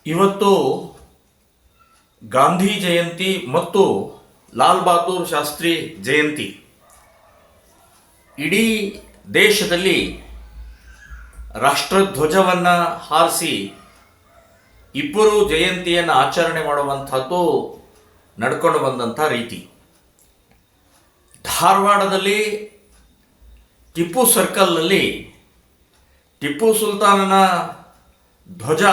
ಇವತ್ತು ಗಾಂಧಿ ಜಯಂತಿ ಮತ್ತು ಲಾಲ್ ಬಹದ್ದೂರ್ ಶಾಸ್ತ್ರಿ ಜಯಂತಿ. ಇಡೀ ದೇಶದಲ್ಲಿ ರಾಷ್ಟ್ರಧ್ವಜವನ್ನು ಹಾರಿಸಿ ಇಬ್ಬರು ಜಯಂತಿಯನ್ನು ಆಚರಣೆ ಮಾಡುವಂಥದ್ದು ನಡ್ಕೊಂಡು ಬಂದಂಥ ರೀತಿ. ಧಾರವಾಡದಲ್ಲಿ ಟಿಪ್ಪು ಸರ್ಕಲ್ನಲ್ಲಿ ಟಿಪ್ಪು ಸುಲ್ತಾನನ ಧ್ವಜ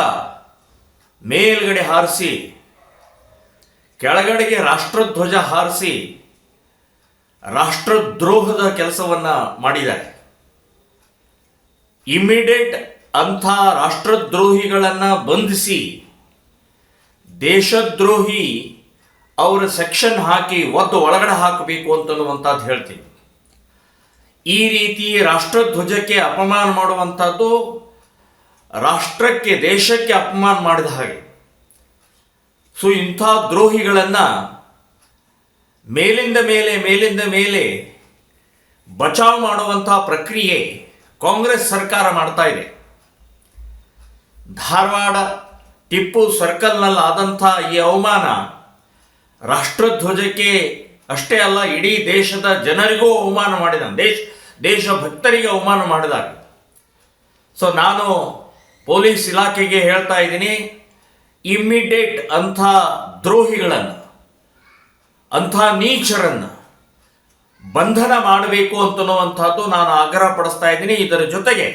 ಮೇಲ್ಗಡೆ ಹಾರಿಸಿ ಕೆಳಗಡೆಗೆ ರಾಷ್ಟ್ರಧ್ವಜ ಹಾರಿಸಿ ರಾಷ್ಟ್ರದ್ರೋಹದ ಕೆಲಸವನ್ನು ಮಾಡಿದ್ದಾರೆ. ಇಮಿಡಿಯೇಟ್ ಅಂಥ ರಾಷ್ಟ್ರದ್ರೋಹಿಗಳನ್ನು ಬಂಧಿಸಿ ದೇಶದ್ರೋಹಿ ಅವರ ಸೆಕ್ಷನ್ ಹಾಕಿ ಒಳಗಡೆ ಹಾಕಬೇಕು ಅಂತನ್ನುವಂಥದ್ದು ಹೇಳ್ತೀನಿ. ಈ ರೀತಿ ರಾಷ್ಟ್ರಧ್ವಜಕ್ಕೆ ಅಪಮಾನ ಮಾಡುವಂಥದ್ದು ರಾಷ್ಟ್ರಕ್ಕೆ ದೇಶಕ್ಕೆ ಅಪಮಾನ ಮಾಡಿದ ಹಾಗೆ. ಸೊ ಇಂಥ ದ್ರೋಹಿಗಳನ್ನು ಮೇಲಿಂದ ಮೇಲೆ ಬಚಾವ್ ಮಾಡುವಂಥ ಪ್ರಕ್ರಿಯೆ ಕಾಂಗ್ರೆಸ್ ಸರ್ಕಾರ ಮಾಡ್ತಾ ಇದೆ. ಧಾರವಾಡ ಟಿಪ್ಪು ಸರ್ಕಲ್ನಲ್ಲಿ ಆದಂಥ ಈ ಅವಮಾನ ರಾಷ್ಟ್ರಧ್ವಜಕ್ಕೆ ಅಷ್ಟೇ ಅಲ್ಲ, ಇಡೀ ದೇಶದ ಜನರಿಗೂ ಅವಮಾನ ಮಾಡಿದ, ದೇಶಭಕ್ತರಿಗೆ ಅವಮಾನ ಮಾಡಿದಾಗ. ಸೊ ನಾನು ಪೊಲೀಸ್ ಇಲಾಖೆಗೆ ಹೇಳ್ತಾ ಇದ್ದೀನಿ, ಇಮ್ಮಿಡಿಯೇಟ್ ಅಂಥ ದ್ರೋಹಿಗಳನ್ನು, ಅಂಥ ನೀಚರನ್ನು ಬಂಧನ ಮಾಡಬೇಕು ಅಂತನ್ನುವಂಥದ್ದು ನಾನು ಆಗ್ರಹ ಪಡಿಸ್ತಾ ಇದ್ದೀನಿ. ಇದರ ಜೊತೆಗೆ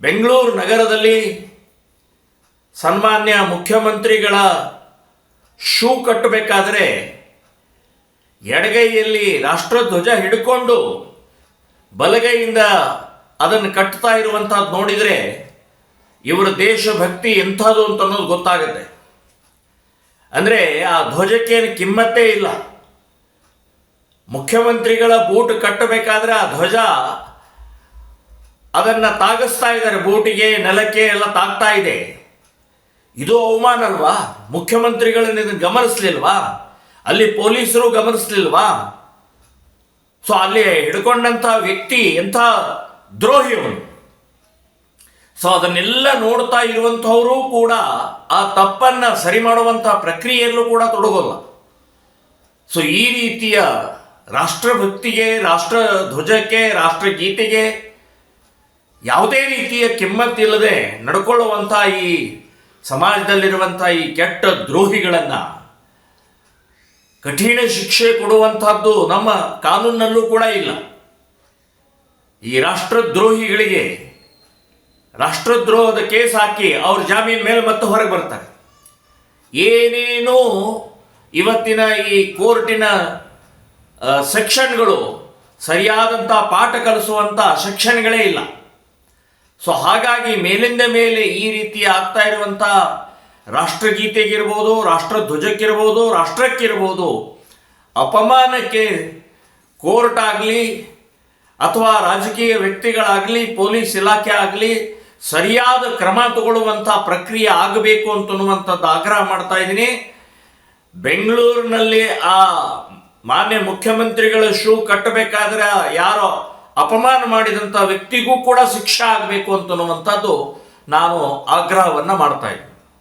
ಬೆಂಗಳೂರು ನಗರದಲ್ಲಿ ಸನ್ಮಾನ್ಯ ಮುಖ್ಯಮಂತ್ರಿಗಳ ಶೂ ಕಟ್ಟಬೇಕಾದರೆ ಎಡಗೈಯಲ್ಲಿ ರಾಷ್ಟ್ರಧ್ವಜ ಹಿಡ್ಕೊಂಡು ಬಲಗೈಯಿಂದ ಅದನ್ನು ಕಟ್ತಾ ಇರುವಂಥದ್ದು ನೋಡಿದರೆ ಇವರ ದೇಶಭಕ್ತಿ ಎಂಥದ್ದು ಅಂತ ಅನ್ನೋದು ಗೊತ್ತಾಗುತ್ತೆ. ಅಂದರೆ ಆ ಧ್ವಜಕ್ಕೇನು ಕಿಮ್ಮತ್ತೇ ಇಲ್ಲ. ಮುಖ್ಯಮಂತ್ರಿಗಳ ಬೂಟ್ ಕಟ್ಟಬೇಕಾದ್ರೆ ಆ ಧ್ವಜ ಅದನ್ನು ತಾಗಿಸ್ತಾ ಇದ್ದಾರೆ, ಬೂಟಿಗೆ ನೆಲಕ್ಕೆ ಎಲ್ಲ ತಾಗ್ತಾ ಇದೆ. ಇದು ಅವಮಾನ ಅಲ್ವಾ? ಮುಖ್ಯಮಂತ್ರಿಗಳನ್ನ ಇದನ್ನು ಗಮನಿಸ್ಲಿಲ್ವಾ? ಅಲ್ಲಿ ಪೊಲೀಸರು ಗಮನಿಸ್ಲಿಲ್ವಾ? ಸೊ ಅಲ್ಲಿ ಹಿಡ್ಕೊಂಡಂಥ ವ್ಯಕ್ತಿ ಎಂಥ ದ್ರೋಹಿ ಅವನು. ಸೊ ಅದನ್ನೆಲ್ಲ ನೋಡ್ತಾ ಇರುವಂಥವರು ಕೂಡ ಆ ತಪ್ಪನ್ನು ಸರಿ ಮಾಡುವಂಥ ಪ್ರಕ್ರಿಯೆಯಲ್ಲೂ ಕೂಡ ತೊಡಗೋಲ್ಲ. ಸೊ ಈ ರೀತಿಯ ರಾಷ್ಟ್ರಭಕ್ತಿಗೆ, ರಾಷ್ಟ್ರಧ್ವಜಕ್ಕೆ, ರಾಷ್ಟ್ರಗೀತೆಗೆ ಯಾವುದೇ ರೀತಿಯ ಕಿಮ್ಮತ್ತಿಲ್ಲದೆ ನಡ್ಕೊಳ್ಳುವಂಥ ಈ ಸಮಾಜದಲ್ಲಿರುವಂಥ ಈ ಕೆಟ್ಟ ದ್ರೋಹಿಗಳನ್ನು ಕಠಿಣ ಶಿಕ್ಷೆ ಕೊಡುವಂಥದ್ದು ನಮ್ಮ ಕಾನೂನಲ್ಲೂ ಕೂಡ ಇಲ್ಲ. ಈ ರಾಷ್ಟ್ರದ್ರೋಹಿಗಳಿಗೆ ರಾಷ್ಟ್ರದ್ರೋಹದ ಕೇಸ್ ಹಾಕಿ ಅವ್ರ ಜಾಮೀನು ಮೇಲೆ ಮತ್ತೆ ಹೊರಗೆ ಬರ್ತಾರೆ. ಏನೇನೂ ಇವತ್ತಿನ ಈ ಕೋರ್ಟಿನ ಸೆಕ್ಷನ್ಗಳು ಸರಿಯಾದಂಥ ಪಾಠ ಕಲಿಸುವಂಥ ಸೆಕ್ಷನ್ಗಳೇ ಇಲ್ಲ. ಸೊ ಹಾಗಾಗಿ ಮೇಲಿಂದ ಮೇಲೆ ಈ ರೀತಿ ಆಗ್ತಾ ಇರುವಂಥ ರಾಷ್ಟ್ರಗೀತೆಗಿರ್ಬೋದು, ರಾಷ್ಟ್ರಧ್ವಜಕ್ಕಿರ್ಬೋದು, ರಾಷ್ಟ್ರಕ್ಕಿರ್ಬೋದು ಅಪಮಾನಕ್ಕೆ ಕೋರ್ಟ್ ಆಗಲಿ ಅಥವಾ ರಾಜಕೀಯ ವ್ಯಕ್ತಿಗಳಾಗಲಿ ಪೊಲೀಸ್ ಇಲಾಖೆ ಆಗಲಿ ಸರಿಯಾದ ಕ್ರಮ ತಗೊಳ್ಳುವಂಥ ಪ್ರಕ್ರಿಯೆ ಆಗಬೇಕು ಅಂತನ್ನುವಂಥದ್ದು ಆಗ್ರಹ ಮಾಡ್ತಾ ಇದ್ದೀನಿ. ಬೆಂಗಳೂರಿನಲ್ಲಿ ಆ ಮಾನ್ಯ ಮುಖ್ಯಮಂತ್ರಿಗಳ ಶೂ ಕಟ್ಟಬೇಕಾದ್ರೆ ಯಾರೋ ಅಪಮಾನ ಮಾಡಿದಂಥ ವ್ಯಕ್ತಿಗೂ ಕೂಡ ಶಿಕ್ಷೆ ಆಗಬೇಕು ಅಂತನ್ನುವಂಥದ್ದು ನಾನು ಆಗ್ರಹವನ್ನು ಮಾಡ್ತಾ ಇದ್ದೀನಿ.